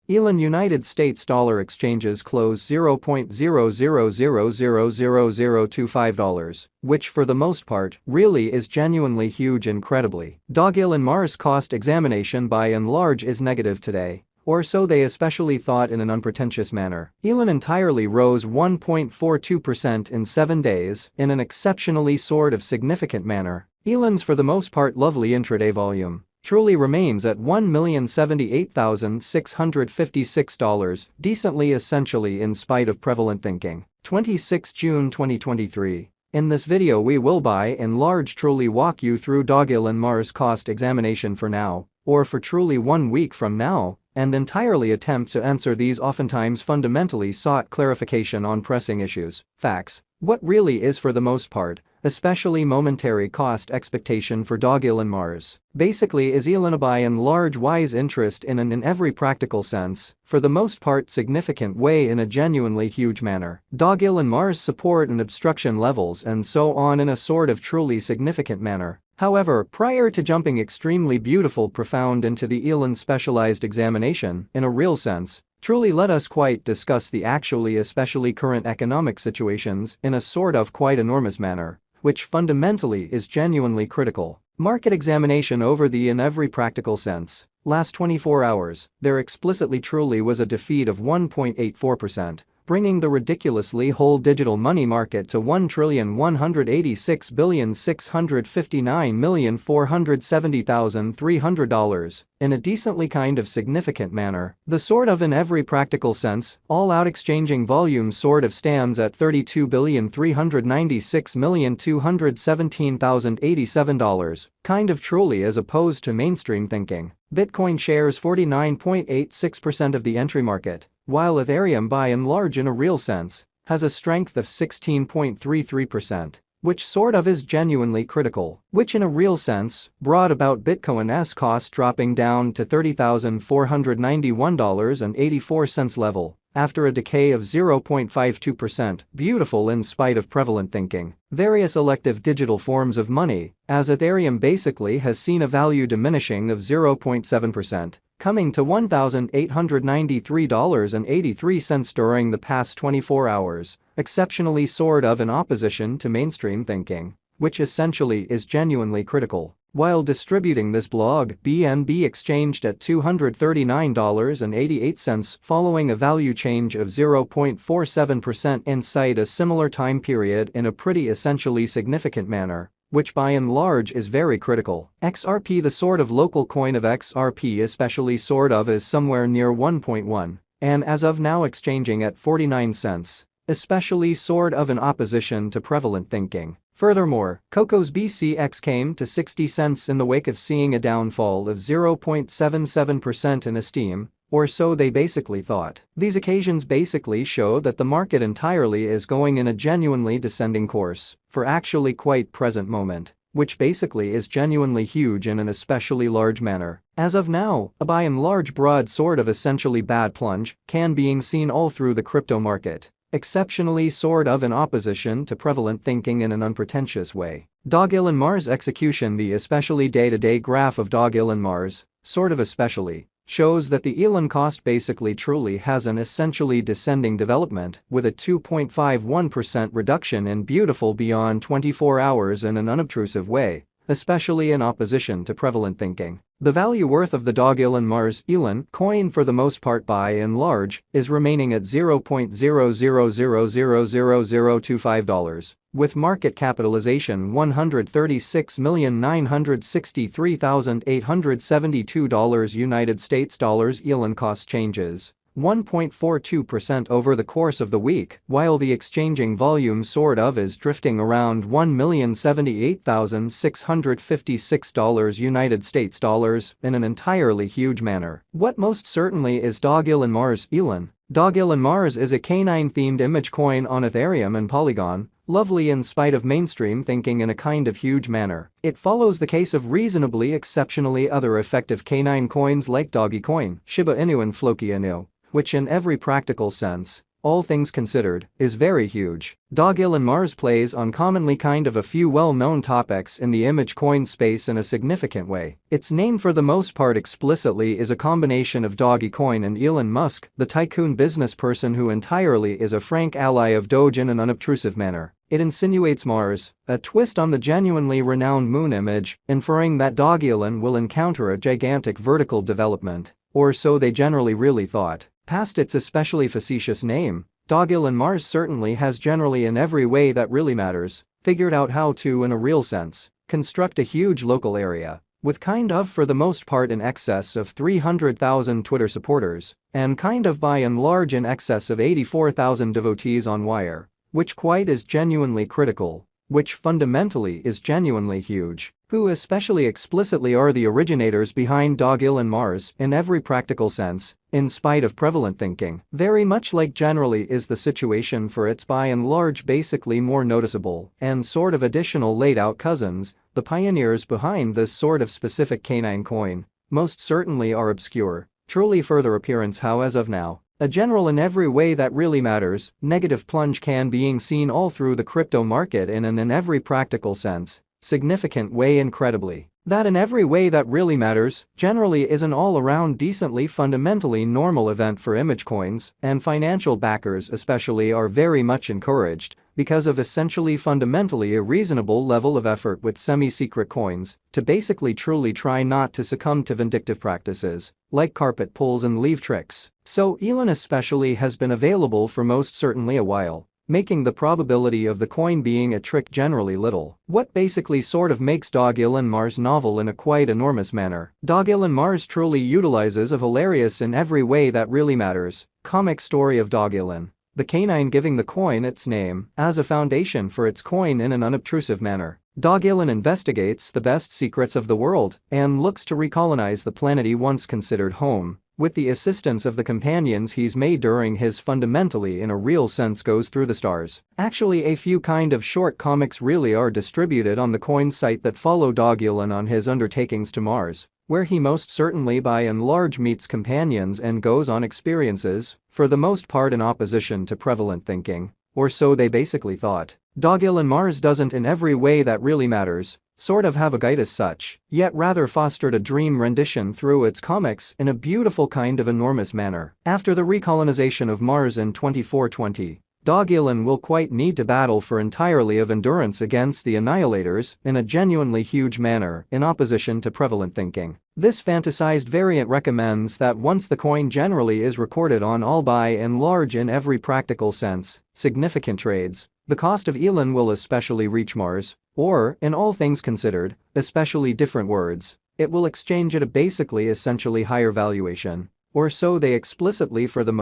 Elon United States dollar exchanges close $0.00000025, which for the most part really is genuinely huge incredibly. Dogelon Mars cost examination by and large is negative today. Or so they especially thought in an unpretentious manner. Elon entirely rose 1.42% in 7 days in an exceptionally sort of significant manner. Elon's for the most part lovely intraday volume truly remains at $1,078,656, decently essentially in spite of prevalent thinking. 26 June 2023. In this video we will by and large truly walk you through Dogelon Mars cost examination for now, or for truly 1 week from now, and entirely attempt to answer these oftentimes fundamentally sought clarification on pressing issues, facts, what really is for the most part, especially momentary cost expectation for Dogelon Mars. Basically is Elon a by and large wise interest in an in every practical sense, for the most part significant way in a genuinely huge manner. Dogelon Mars support and obstruction levels and so on in a sort of truly significant manner. However, prior to jumping extremely beautiful profound into the Elon specialized examination, in a real sense, truly let us quite discuss the actually especially current economic situations in a sort of quite enormous manner, which fundamentally is genuinely critical. Market examination over the in every practical sense. Last 24 hours, there explicitly truly was a defeat of 1.84%. Bringing the ridiculously whole digital money market to $1,186,659,470,300 in a decently kind of significant manner. The sort of in every practical sense, all-out exchanging volume sort of stands at $32,396,217,087, kind of truly as opposed to mainstream thinking. Bitcoin shares 49.86% of the entry market, while Ethereum by and large in a real sense has a strength of 16.33%, which sort of is genuinely critical, which in a real sense brought about Bitcoin's cost dropping down to $30,491.84 level after a decay of 0.52%, beautiful in spite of prevalent thinking. Various elective digital forms of money, as Ethereum basically has seen a value diminishing of 0.7%, coming to $1,893.83 during the past 24 hours, exceptionally sort of in opposition to mainstream thinking, which essentially is genuinely critical. While distributing this blog, BNB exchanged at $239.88 following a value change of 0.47% inside a similar time period in a pretty essentially significant manner, which by and large is very critical. XRP, the sort of local coin of XRP especially sort of is somewhere near 1.1, and as of now exchanging at 49 cents, especially sort of in opposition to prevalent thinking. Furthermore, Coco's BCX came to 60 cents in the wake of seeing a downfall of 0.77% in esteem, or so they basically thought. These occasions basically show that the market entirely is going in a genuinely descending course for actually quite present moment, which basically is genuinely huge in an especially large manner. As of now, a by and large broad sort of essentially bad plunge can being seen all through the crypto market. Exceptionally sort of in opposition to prevalent thinking in an unpretentious way. Dogelon Mars execution. The especially day-to-day graph of Dogelon Mars, sort of especially, shows that the Elon cost basically truly has an essentially descending development with a 2.51% reduction in beautiful beyond 24 hours in an unobtrusive way, especially in opposition to prevalent thinking. The value worth of the Dogelon Mars Elon coin for the most part by and large is remaining at $0.00000025, with market capitalization $136,963,872 United States dollars. Elon cost changes 1.42% over the course of the week, while the exchanging volume sort of is drifting around $1,078,656 United States dollars in an entirely huge manner. What most certainly is Dogelon Mars Elon? Dogelon Mars is a canine-themed image coin on Ethereum and Polygon, lovely in spite of mainstream thinking in a kind of huge manner. It follows the case of reasonably exceptionally other effective canine coins like Dogecoin, Shiba Inu and Floki Inu, which in every practical sense all things considered, is very huge. Dogelon Mars plays on commonly kind of a few well-known topics in the image coin space in a significant way. Its name for the most part explicitly is a combination of Dogecoin and Elon Musk, the tycoon business person who entirely is a frank ally of Doge in an unobtrusive manner. It insinuates Mars, a twist on the genuinely renowned moon image, inferring that Dogelon will encounter a gigantic vertical development, or so they generally really thought. Past its especially facetious name, Dogelon Mars certainly has generally in every way that really matters, figured out how to, in a real sense, construct a huge local area, with kind of for the most part in excess of 300,000 Twitter supporters, and kind of by and large in excess of 84,000 devotees on Wire, which quite is genuinely critical, which fundamentally is genuinely huge, who especially explicitly are the originators behind Dogelon Mars in every practical sense, in spite of prevalent thinking. Very much like generally is the situation for its by and large basically more noticeable and sort of additional laid-out cousins, the pioneers behind this sort of specific canine coin, most certainly are obscure, truly further appearance how as of now. A general in every way that really matters, negative plunge can being seen all through the crypto market in every practical sense, significant way incredibly. That in every way that really matters, generally is an all-around decently fundamentally normal event for image coins, and financial backers especially are very much encouraged, because of essentially fundamentally a reasonable level of effort with semi-secret coins, to basically truly try not to succumb to vindictive practices, like carpet pulls and leave tricks. So Elon especially has been available for most certainly a while, making the probability of the coin being a trick generally little. What basically sort of makes Dogelon Mars novel in a quite enormous manner. Dogelon Mars truly utilizes a hilarious in every way that really matters comic story of Dogelon, the canine giving the coin its name, as a foundation for its coin in an unobtrusive manner. Dogelon investigates the best secrets of the world and looks to recolonize the planet he once considered home, with the assistance of the companions he's made during his fundamentally in a real sense goes through the stars. Actually a few kind of short comics really are distributed on the coin site that follow Dogelon on his undertakings to Mars, where he most certainly by and large meets companions and goes on experiences, for the most part in opposition to prevalent thinking, or so they basically thought. Dogelon Mars doesn't in every way that really matters sort of have a guide as such, yet rather fostered a dream rendition through its comics in a beautiful kind of enormous manner. After the recolonization of Mars in 2420, Dogelon will quite need to battle for entirely of endurance against the Annihilators in a genuinely huge manner in opposition to prevalent thinking. This fantasized variant recommends that once the coin generally is recorded on all by and large in every practical sense, significant trades, the cost of Elon will especially reach Mars, or, in all things considered, especially different words, it will exchange at a basically essentially higher valuation, or so they explicitly for the